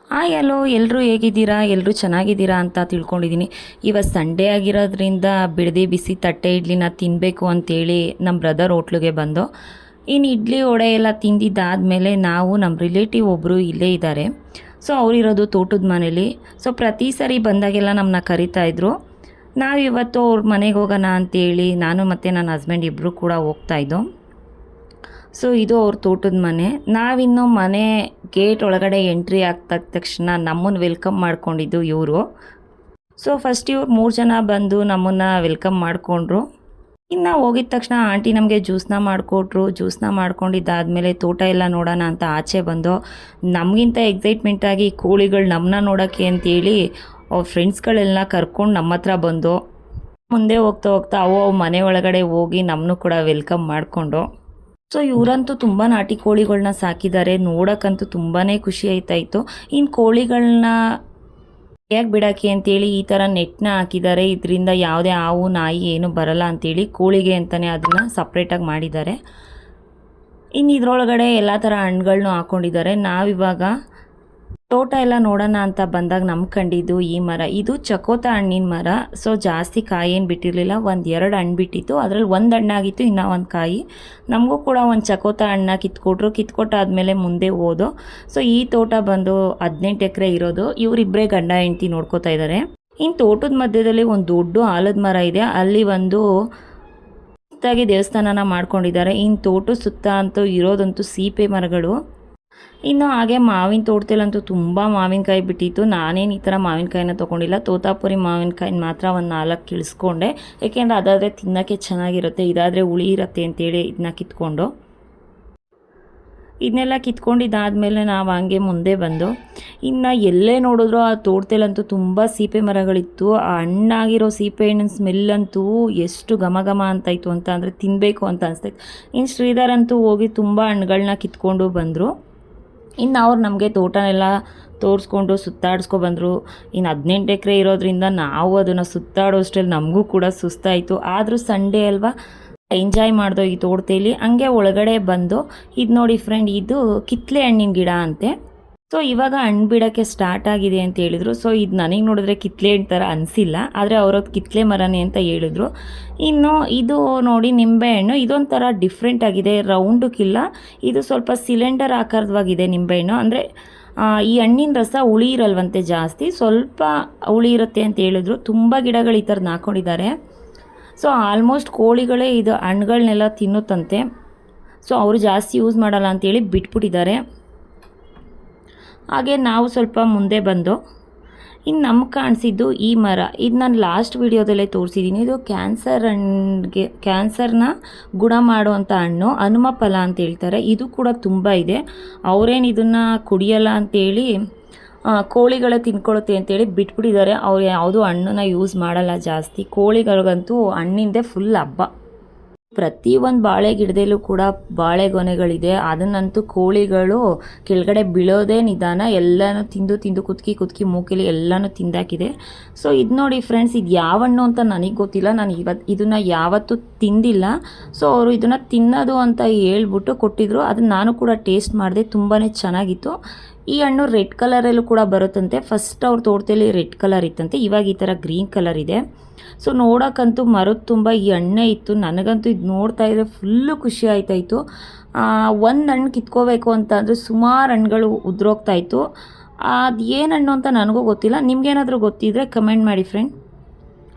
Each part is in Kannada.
ಹಾಯ್ ಹಲೋ ಎಲ್ಲರೂ ಹೇಗಿದ್ದೀರಾ? ಎಲ್ಲರೂ ಚೆನ್ನಾಗಿದ್ದೀರಾ ಅಂತ ತಿಳ್ಕೊಂಡಿದ್ದೀನಿ. ಇವತ್ತು ಸಂಡೇ ಆಗಿರೋದ್ರಿಂದ ಬಿಡದಿ ಬಿಸಿ ತಟ್ಟೆ ಇಡ್ಲಿನ ತಿನ್ನಬೇಕು ಅಂತೇಳಿ ನಮ್ಮ ಬ್ರದರ್ ಹೋಟ್ಲಿಗೆ ಬಂದು ಇನ್ನು ಇಡ್ಲಿ ವಡೆ ಎಲ್ಲ ತಿಂದಿದ್ದಾದಮೇಲೆ ನಾವು ನಮ್ಮ ರಿಲೇಟಿವ್ ಒಬ್ಬರು ಇಲ್ಲೇ ಇದ್ದಾರೆ. ಸೊ ಅವರಿರೋದು ತೋಟದ ಮನೇಲಿ. ಸೊ ಪ್ರತಿ ಸರಿ ಬಂದಾಗೆಲ್ಲ ನಮ್ಮನ್ನ ಕರಿತಾಯಿದ್ರು. ನಾವಿವತ್ತು ಅವ್ರ ಮನೆಗೆ ಹೋಗೋಣ ಅಂತೇಳಿ ನಾನು ಮತ್ತು ನನ್ನ ಹಸ್ಬೆಂಡ್ ಇಬ್ಬರು ಕೂಡ ಹೋಗ್ತಾಯಿದ್ದೋ. ಸೊ ಇದು ಅವ್ರ ತೋಟದ ಮನೆ. ನಾವಿನ್ನು ಮನೆ ಗೇಟ್ ಒಳಗಡೆ ಎಂಟ್ರಿ ಆಗ್ತಾ ತಕ್ಷಣ ನಮ್ಮನ್ನು ವೆಲ್ಕಮ್ ಮಾಡ್ಕೊಂಡಿದ್ದು ಇವರು. ಸೊ ಫಸ್ಟ್ ಇವ್ರು 3 ಜನ ಬಂದು ನಮ್ಮನ್ನು ವೆಲ್ಕಮ್ ಮಾಡಿಕೊಂಡ್ರು. ಇನ್ನು ಹೋಗಿದ ತಕ್ಷಣ ಆಂಟಿ ನಮಗೆ ಜ್ಯೂಸನ್ನ ಮಾಡಿಕೊಟ್ರು. ಜ್ಯೂಸನ್ನ ಮಾಡ್ಕೊಂಡಿದ್ದಾದಮೇಲೆ ತೋಟ ಎಲ್ಲ ನೋಡೋಣ ಅಂತ ಆಚೆ ಬಂದು ನಮಗಿಂತ ಎಕ್ಸೈಟ್ಮೆಂಟಾಗಿ ಕೋಳಿಗಳು ನಮ್ಮನ್ನ ನೋಡೋಕ್ಕೆ ಅಂತೇಳಿ ಅವ್ರ ಫ್ರೆಂಡ್ಸ್ಗಳೆಲ್ಲ ಕರ್ಕೊಂಡು ನಮ್ಮ ಹತ್ರ ಬಂದು ಮುಂದೆ ಹೋಗ್ತಾ ಹೋಗ್ತಾ ಅವು ಮನೆ ಒಳಗಡೆ ಹೋಗಿ ನಮ್ಮನ್ನು ಕೂಡ ವೆಲ್ಕಮ್ ಮಾಡಿಕೊಂಡು. ಸೊ ಇವರಂತೂ ತುಂಬ ನಾಟಿ ಕೋಳಿಗಳನ್ನ ಸಾಕಿದ್ದಾರೆ. ನೋಡೋಕ್ಕಂತೂ ತುಂಬಾ ಖುಷಿ ಆಯ್ತಾಯಿತ್ತು. ಇನ್ನು ಕೋಳಿಗಳನ್ನ ಹೇಗೆ ಬಿಡೋಕ್ಕೆ ಅಂತೇಳಿ ಈ ಥರ ನೆಟ್ನ ಹಾಕಿದ್ದಾರೆ. ಇದರಿಂದ ಯಾವುದೇ ಹಾವು ನಾಯಿ ಏನು ಬರಲ್ಲ ಅಂತೇಳಿ ಕೋಳಿಗೆ ಅಂತಲೇ ಅದನ್ನು ಸಪ್ರೇಟಾಗಿ ಮಾಡಿದ್ದಾರೆ. ಇನ್ನು ಇದರೊಳಗಡೆ ಎಲ್ಲ ಥರ ಹಣ್ಣುಗಳನ್ನೂ ಹಾಕ್ಕೊಂಡಿದ್ದಾರೆ. ನಾವಿವಾಗ ತೋಟ ಎಲ್ಲ ನೋಡೋಣ ಅಂತ ಬಂದಾಗ ನಮ್ಗೆ ಕಂಡಿದ್ದು ಈ ಮರ. ಇದು ಚಕೋತ ಹಣ್ಣಿನ ಮರ. ಸೊ ಜಾಸ್ತಿ ಕಾಯಿ ಏನು ಬಿಟ್ಟಿರಲಿಲ್ಲ, 1-2 ಹಣ್ಣು ಬಿಟ್ಟಿತ್ತು. ಅದರಲ್ಲಿ 1 ಹಣ್ಣಾಗಿತ್ತು, ಇನ್ನೂ 1 ಕಾಯಿ. ನಮಗೂ ಕೂಡ ಒಂದು ಚಕೋತ ಹಣ್ಣ ಕಿತ್ಕೊಟ್ರು. ಕಿತ್ಕೊಟ್ಟಾದ್ಮೇಲೆ ಮುಂದೆ ಹೋದೋ. ಸೊ ಈ ತೋಟ ಬಂದು 18 ಎಕರೆ ಇರೋದು. ಇವರಿಬ್ಬರೇ ಗಂಡ ಹೆಂಡ್ತಿ ನೋಡ್ಕೋತಾ ಇದ್ದಾರೆ. ಇನ್ನು ತೋಟದ ಮಧ್ಯದಲ್ಲಿ ಒಂದು ದೊಡ್ಡ ಆಲದ ಮರ ಇದೆ. ಅಲ್ಲಿ ಒಂದು ಸುತ್ತಾಗಿ ದೇವಸ್ಥಾನನ ಮಾಡ್ಕೊಂಡಿದ್ದಾರೆ. ಇನ್ನು ತೋಟ ಸುತ್ತ ಅಂತೂ ಇರೋದಂತೂ ಸೀಪೆ ಮರಗಳು. ಇನ್ನು ಹಾಗೆ ಮಾವಿನ ತೋಟದಲ್ಲಂತೂ ತುಂಬ ಮಾವಿನಕಾಯಿ ಬಿಟ್ಟಿತ್ತು. ನಾನೇನು ಈ ಥರ ಮಾವಿನಕಾಯಿನ ತೊಗೊಂಡಿಲ್ಲ. ತೋತಾಪುರಿ ಮಾವಿನಕಾಯಿನ ಮಾತ್ರ ಒಂದು 4 ಕಿಳಿಸ್ಕೊಂಡೆ. ಏಕೆಂದರೆ ಅದಾದರೆ ತಿನ್ನೋಕ್ಕೆ ಚೆನ್ನಾಗಿರುತ್ತೆ, ಇದಾದರೆ ಹುಳಿ ಇರುತ್ತೆ ಅಂತೇಳಿ ಇದನ್ನ ಕಿತ್ಕೊಂಡು. ಇದನ್ನೆಲ್ಲ ಕಿತ್ಕೊಂಡಿದ್ದಾದಮೇಲೆ ನಾವು ಹಂಗೆ ಮುಂದೆ ಬಂದು ಇನ್ನು ಎಲ್ಲೇ ನೋಡಿದ್ರೂ ಆ ತೋಟದಲ್ಲಂತೂ ತುಂಬ ಸೀಪೆ ಮರಗಳಿತ್ತು. ಆ ಹಣ್ಣಾಗಿರೋ ಸೀಪೆ ಹಣ್ಣಿನ ಸ್ಮೆಲ್ಲಂತೂ ಎಷ್ಟು ಘಮ ಘಮ ಅಂತಾಯಿತು ಅಂತ ಅಂದರೆ ತಿನ್ನಬೇಕು ಅಂತ ಅನಿಸ್ತಾಯಿತ್ತು. ಇನ್ನು ಶ್ರೀಧರ್ ಅಂತೂ ಹೋಗಿ ತುಂಬ ಹಣ್ಣುಗಳನ್ನ ಕಿತ್ಕೊಂಡು ಬಂದರು. ಇನ್ನು ಅವ್ರು ನಮಗೆ ತೋಟನೆಲ್ಲ ತೋರಿಸ್ಕೊಂಡು ಸುತ್ತಾಡಿಸ್ಕೊಬಂದರು. ಇನ್ನು 18 ಎಕರೆ ಇರೋದ್ರಿಂದ ನಾವು ಅದನ್ನು ಸುತ್ತಾಡೋಷ್ಟರಲ್ಲಿ ನಮಗೂ ಕೂಡ ಸುಸ್ತಾಯಿತು. ಆದರೂ ಸಂಡೇ ಅಲ್ವಾ, ಎಂಜಾಯ್ ಮಾಡ್ದೋ ಈ ತೋಟದಲ್ಲಿ. ಹಂಗೆ ಒಳಗಡೆ ಬಂದು ಇದು ನೋಡಿ ಫ್ರೆಂಡ್, ಇದು ಕಿತ್ತಲೆ ಹಣ್ಣಿನ ಗಿಡ ಅಂತೆ. ಸೊ ಇವಾಗ ಹಣ್ಣು ಬಿಡೋಕ್ಕೆ ಸ್ಟಾರ್ಟ್ ಆಗಿದೆ ಅಂತ ಹೇಳಿದರು. ಸೊ ಇದು ನನಗೆ ನೋಡಿದ್ರೆ ಕಿತ್ತಲೆ ಹಣ್ಣು ಥರ ಅನಿಸಿಲ್ಲ, ಆದರೆ ಅವರದ್ದು ಕಿತ್ತಲೆ ಮರನೇ ಅಂತ ಹೇಳಿದ್ರು. ಇನ್ನು ಇದು ನೋಡಿ ನಿಂಬೆಹಣ್ಣು. ಇದೊಂಥರ ಡಿಫ್ರೆಂಟ್ ಆಗಿದೆ, ರೌಂಡಕ್ಕಿಲ್ಲ, ಇದು ಸ್ವಲ್ಪ ಸಿಲಿಂಡರ್ ಆಕಾರದವಾಗಿದೆ ನಿಂಬೆಹಣ್ಣು. ಅಂದರೆ ಈ ಹಣ್ಣಿನ ರಸ ಹುಳಿ ಇರಲ್ವಂತೆ, ಜಾಸ್ತಿ ಸ್ವಲ್ಪ ಹುಳಿ ಇರುತ್ತೆ ಅಂತ ಹೇಳಿದ್ರು. ತುಂಬ ಗಿಡಗಳು ಈ ಥರದ್ದು ಹಾಕ್ಕೊಂಡಿದ್ದಾರೆ. ಸೊ ಆಲ್ಮೋಸ್ಟ್ ಕೋಳಿಗಳೇ ಇದು ಹಣ್ಣುಗಳನ್ನೆಲ್ಲ ತಿನ್ನುತ್ತಂತೆ. ಸೊ ಅವರು ಜಾಸ್ತಿ ಯೂಸ್ ಮಾಡಲ್ಲ ಅಂತೇಳಿ ಬಿಟ್ಬಿಟ್ಟಿದ್ದಾರೆ. ಹಾಗೆ ನಾವು ಸ್ವಲ್ಪ ಮುಂದೆ ಬಂದು ಇನ್ನು ನಮ್ಗೆ ಕಾಣಿಸಿದ್ದು ಈ ಮರ. ಇದು ನಾನು ಲಾಸ್ಟ್ ವಿಡಿಯೋದಲ್ಲೇ ತೋರಿಸಿದ್ದೀನಿ. ಇದು ಕ್ಯಾನ್ಸರ್ನ ಗುಣ ಮಾಡುವಂಥ ಹಣ್ಣು, ಹನುಮ ಫಲ ಅಂತ ಹೇಳ್ತಾರೆ. ಇದು ಕೂಡ ತುಂಬ ಇದೆ. ಅವರೇನು ಇದನ್ನು ಕುಡಿಯಲ್ಲ ಅಂತೇಳಿ ಕೋಳಿಗಳೇ ತಿನ್ಕೊಳ್ಳುತ್ತೆ ಅಂತೇಳಿ ಬಿಟ್ಬಿಟ್ಟಿದ್ದಾರೆ. ಅವ್ರು ಯಾವುದೂ ಹಣ್ಣನ್ನ ಯೂಸ್ ಮಾಡಲ್ಲ ಜಾಸ್ತಿ. ಕೋಳಿಗಳಿಗಂತೂ ಹಣ್ಣಿಂದೆ ಫುಲ್ ಹಬ್ಬ. ಪ್ರತಿಯೊಂದು ಬಾಳೆ ಗಿಡದಲ್ಲೂ ಕೂಡ ಬಾಳೆಗೊನೆಗಳಿದೆ. ಅದನ್ನಂತೂ ಕೋಳಿಗಳು ಕೆಳಗಡೆ ಬೀಳೋದೇ ನಿಧಾನ. ಎಲ್ಲನೂ ತಿಂದು ಕುತ್ಕಿ ಮೂಕಿಲಿ ಎಲ್ಲನೂ ತಿಂದಾಕಿದೆ. ಸೊ ಇದು ನೋಡಿ ಫ್ರೆಂಡ್ಸ್, ಇದು ಯಾವ ಹಣ್ಣು ಅಂತ ನನಗೆ ಗೊತ್ತಿಲ್ಲ. ನಾನು ಇದನ್ನು ಯಾವತ್ತೂ ತಿಂದಿಲ್ಲ. ಸೊ ಅವರು ಇದನ್ನು ತಿನ್ನೋದು ಅಂತ ಹೇಳ್ಬಿಟ್ಟು ಕೊಟ್ಟಿದ್ರು. ಅದನ್ನು ನಾನು ಕೂಡ ಟೇಸ್ಟ್ ಮಾಡಿದೆ, ತುಂಬಾ ಚೆನ್ನಾಗಿತ್ತು. ಈ ಹಣ್ಣು ರೆಡ್ ಕಲರಲ್ಲೂ ಕೂಡ ಬರುತ್ತಂತೆ. ಫಸ್ಟ್ ಅವ್ರ ತೋಟದಲ್ಲಿ ರೆಡ್ ಕಲರ್ ಇತ್ತಂತೆ, ಇವಾಗ ಈ ಥರ ಗ್ರೀನ್ ಕಲರ್ ಇದೆ. ಸೊ ನೋಡೋಕ್ಕಂತೂ ಮರದ ತುಂಬ ಈ ಹಣ್ಣೆ ಇತ್ತು. ನನಗಂತೂ ಇದು ನೋಡ್ತಾ ಇದ್ರೆ ಫುಲ್ಲು ಖುಷಿ ಆಯ್ತಾಯಿತ್ತು. ಒಂದು ಹಣ್ಣು ಕಿತ್ಕೋಬೇಕು ಅಂತ ಅಂದರೆ ಸುಮಾರು ಹಣ್ಣುಗಳು ಉದುರೋಗ್ತಾಯಿತ್ತು. ಅದು ಏನು ಹಣ್ಣು ಅಂತ ನನಗೂ ಗೊತ್ತಿಲ್ಲ. ನಿಮ್ಗೇನಾದರೂ ಗೊತ್ತಿದ್ದರೆ ಕಮೆಂಟ್ ಮಾಡಿ ಫ್ರೆಂಡ್.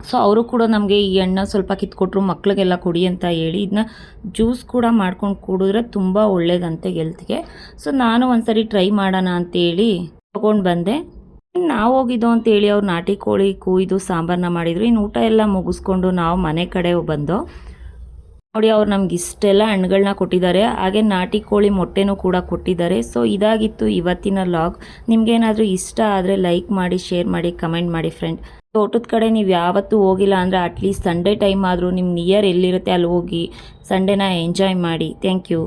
ಸೊ ಅವರು ಕೂಡ ನಮಗೆ ಈ ಹಣ್ಣು ಸ್ವಲ್ಪ ಕಿತ್ಕೊಟ್ರು, ಮಕ್ಳಿಗೆಲ್ಲ ಕೊಡಿ ಅಂತ ಹೇಳಿ. ಇದನ್ನ ಜ್ಯೂಸ್ ಕೂಡ ಮಾಡ್ಕೊಂಡು ಕುಡಿದ್ರೆ ತುಂಬ ಒಳ್ಳೇದಂತೆ ಹೆಲ್ತ್ಗೆ. ಸೊ ನಾನು ಒಂದ್ಸರಿ ಟ್ರೈ ಮಾಡೋಣ ಅಂತೇಳಿ ತೊಗೊಂಡು ಬಂದೆ. ನಾವು ಹೋಗಿದ್ದೋ ಅಂತೇಳಿ ಅವ್ರು ನಾಟಿ ಕೋಳಿ ಕುಯ್ದು ಸಾಂಬಾರನ್ನ ಮಾಡಿದರು. ಇನ್ನು ಊಟ ಎಲ್ಲ ಮುಗಿಸ್ಕೊಂಡು ನಾವು ಮನೆ ಕಡೆ ಬಂದು ನೋಡಿ, ಅವ್ರು ನಮ್ಗೆ ಇಷ್ಟೆಲ್ಲ ಹಣ್ಣುಗಳನ್ನ ಕೊಟ್ಟಿದ್ದಾರೆ. ಹಾಗೆ ನಾಟಿ ಕೋಳಿ ಮೊಟ್ಟೆನೂ ಕೂಡ ಕೊಟ್ಟಿದ್ದಾರೆ. ಸೊ ಇದಾಗಿತ್ತು ಇವತ್ತಿನ ಲಾಗ್. ನಿಮ್ಗೇನಾದರೂ ಇಷ್ಟ ಆದರೆ ಲೈಕ್ ಮಾಡಿ, ಶೇರ್ ಮಾಡಿ, ಕಮೆಂಟ್ ಮಾಡಿ ಫ್ರೆಂಡ್. ತೋಟದ ಕಡೆ ನೀವು ಯಾವತ್ತೂ ಹೋಗಿಲ್ಲ ಅಂದರೆ ಅಟ್ಲೀಸ್ಟ್ ಸಂಡೇ ಟೈಮ್ ಆದರೂ ನಿಮ್ಮ ನಿಯರ್ ಎಲ್ಲಿರುತ್ತೆ ಅಲ್ಲಿ ಹೋಗಿ ಸಂಡೇನ ಎಂಜಾಯ್ ಮಾಡಿ. Thank you.